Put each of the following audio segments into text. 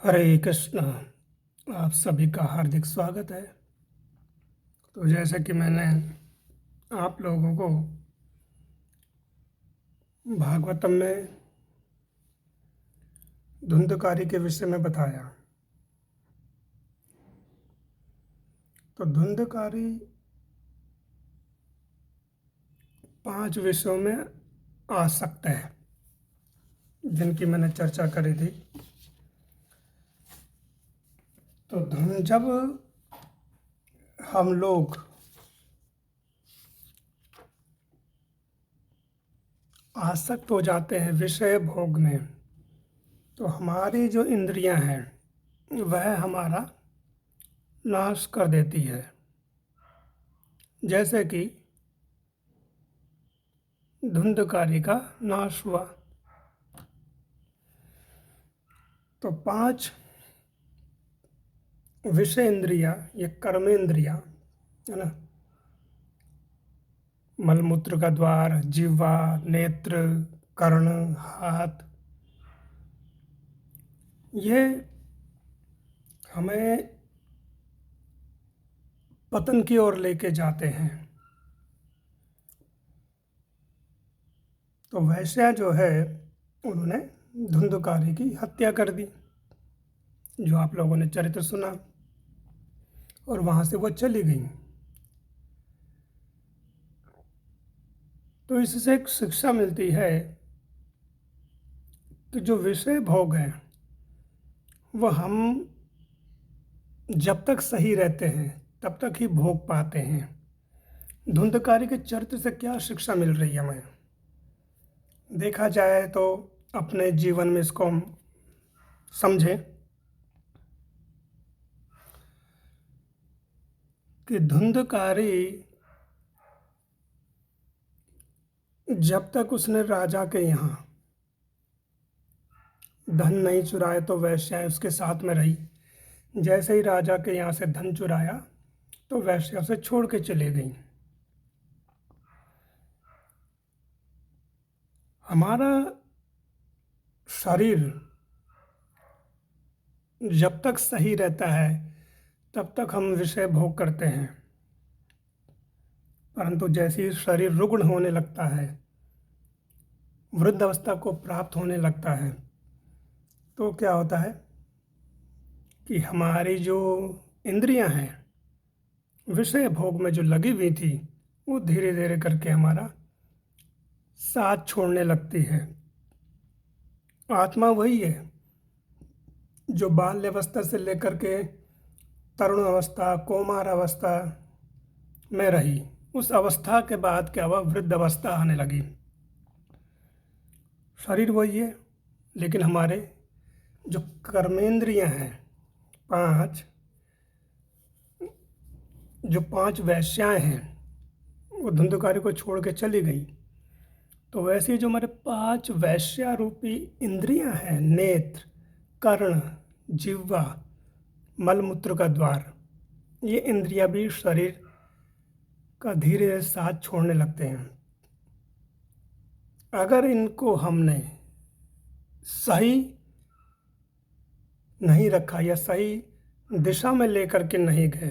हरे कृष्णा। आप सभी का हार्दिक स्वागत है। तो जैसे कि मैंने आप लोगों को भागवतम में धुंधकारी के विषय में बताया, तो धुंधकारी 5 विषयों में आ सकता है जिनकी मैंने चर्चा करी थी। तो जब हम लोग आसक्त हो जाते हैं विषय भोग में, तो हमारी जो इंद्रियां हैं वह हमारा नाश कर देती है। जैसे कि धुंधकारी का नाश हुआ। तो 5 विषय इंद्रिया, ये कर्मेंद्रिया है ना। मलमूत्र का द्वार, जिह्वा, नेत्र, कर्ण, हाथ, ये हमें पतन की ओर लेके जाते हैं। तो वैश्या जो है उन्होंने धुंधकारी की हत्या कर दी, जो आप लोगों ने चरित्र सुना, और वहां से वो चली गई। तो इससे एक शिक्षा मिलती है कि जो विषय भोग हैं वह हम जब तक सही रहते हैं तब तक ही भोग पाते हैं। धुंधकारी के चरित्र से क्या शिक्षा मिल रही है हमें? देखा जाए तो अपने जीवन में इसको हम समझें कि धुंधकारी जब तक उसने राजा के यहाँ धन नहीं चुराए तो वैश्याएं उसके साथ में रही। जैसे ही राजा के यहाँ से धन चुराया तो वैश्या उसे छोड़ के चले गई। हमारा शरीर जब तक सही रहता है तब तक हम विषय भोग करते हैं, परंतु जैसे ही शरीर रुग्ण होने लगता है, वृद्ध अवस्था को प्राप्त होने लगता है, तो क्या होता है कि हमारी जो इंद्रियां हैं विषय भोग में जो लगी हुई थी वो धीरे धीरे करके हमारा साथ छोड़ने लगती है। आत्मा वही है जो बाल्य अवस्था से लेकर के तरुण अवस्था, कौमार अवस्था में रही। उस अवस्था के बाद क्या हुआ, वृद्ध अवस्था आने लगी। शरीर वही है, लेकिन हमारे जो कर्मेंद्रियां हैं 5, जो 5 वैश्याएं हैं वो धुंधकारी को छोड़ के चली गई। तो वैसे ही जो हमारे 5 वैश्या रूपी इंद्रियां हैं, नेत्र, कर्ण, जिह्वा, मलमूत्र का द्वार, ये इंद्रियां भी शरीर का धीरे धीरे साथ छोड़ने लगते हैं। अगर इनको हमने सही नहीं रखा या सही दिशा में लेकर के नहीं गए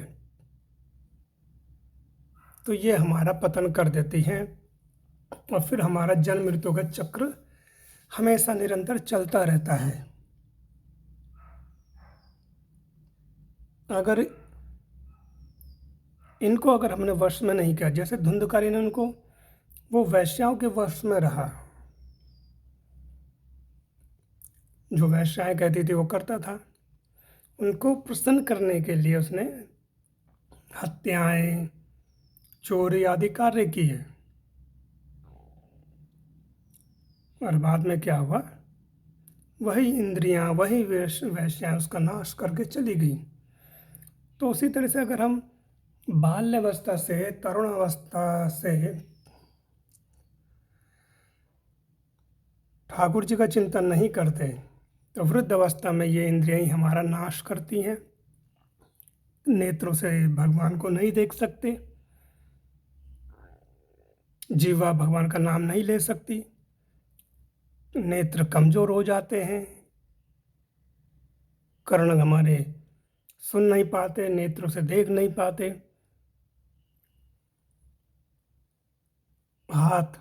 तो ये हमारा पतन कर देती हैं, और फिर हमारा जन्म मृत्यु का चक्र हमेशा निरंतर चलता रहता है। अगर इनको अगर हमने वश में नहीं किया, जैसे धुंधकारी ने उनको, वो वैश्याओं के वश में रहा, जो वैश्याएं कहती थी वो करता था। उनको प्रसन्न करने के लिए उसने हत्याएं, चोरी आदि कार्य किए, और बाद में क्या हुआ, वही इंद्रियां, वही वैश्याएं उसका नाश करके चली गई। तो उसी तरह से अगर हम बाल्यावस्था से, तरुण अवस्था से ठाकुर जी का चिंतन नहीं करते तो वृद्ध अवस्था में ये इंद्रियां ही हमारा नाश करती हैं। नेत्रों से भगवान को नहीं देख सकते, जीवा भगवान का नाम नहीं ले सकती, नेत्र कमजोर हो जाते हैं, कर्ण हमारे सुन नहीं पाते, नेत्रों से देख नहीं पाते, हाथ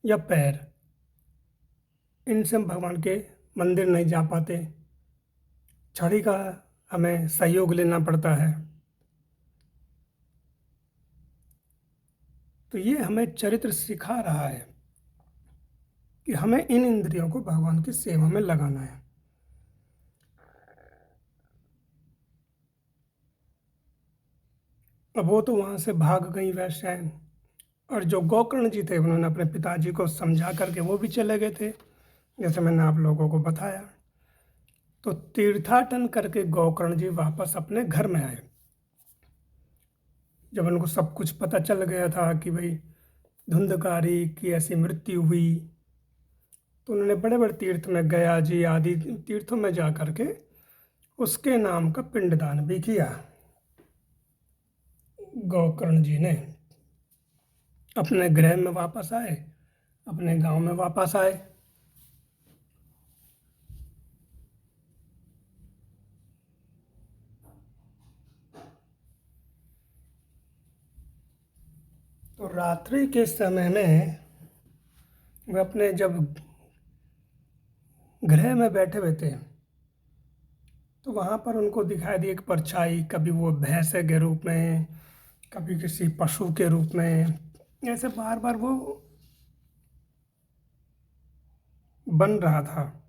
या पैर, इनसे हम भगवान के मंदिर नहीं जा पाते। छड़ी का हमें सहयोग लेना पड़ता है। तो ये हमें चरित्र सिखा रहा है कि हमें इन इंद्रियों को भगवान की सेवा में लगाना है। अब वो तो वहां से भाग गई वैश्याएं, और जो गोकर्ण जी थे उन्होंने अपने पिताजी को समझा करके वो भी चले गए थे, जैसे मैंने आप लोगों को बताया। तो तीर्थाटन करके गोकर्ण जी वापस अपने घर में आए। जब उनको सब कुछ पता चल गया था कि भाई धुंधकारी की ऐसी मृत्यु हुई, तो उन्होंने बड़े बड़े तीर्थ में, गया जी आदि तीर्थों में जा करके उसके नाम का पिंडदान भी किया। गोकर्ण जी ने अपने गृह में वापस आए, अपने गांव में वापस आए। तो रात्रि के समय में वे अपने जब गृह में बैठे हुए थे, तो वहां पर उनको दिखाई दी एक परछाई, कभी वो भैंस के रूप में, कभी किसी पशु के रूप में, ऐसे बार बार वो बन रहा था।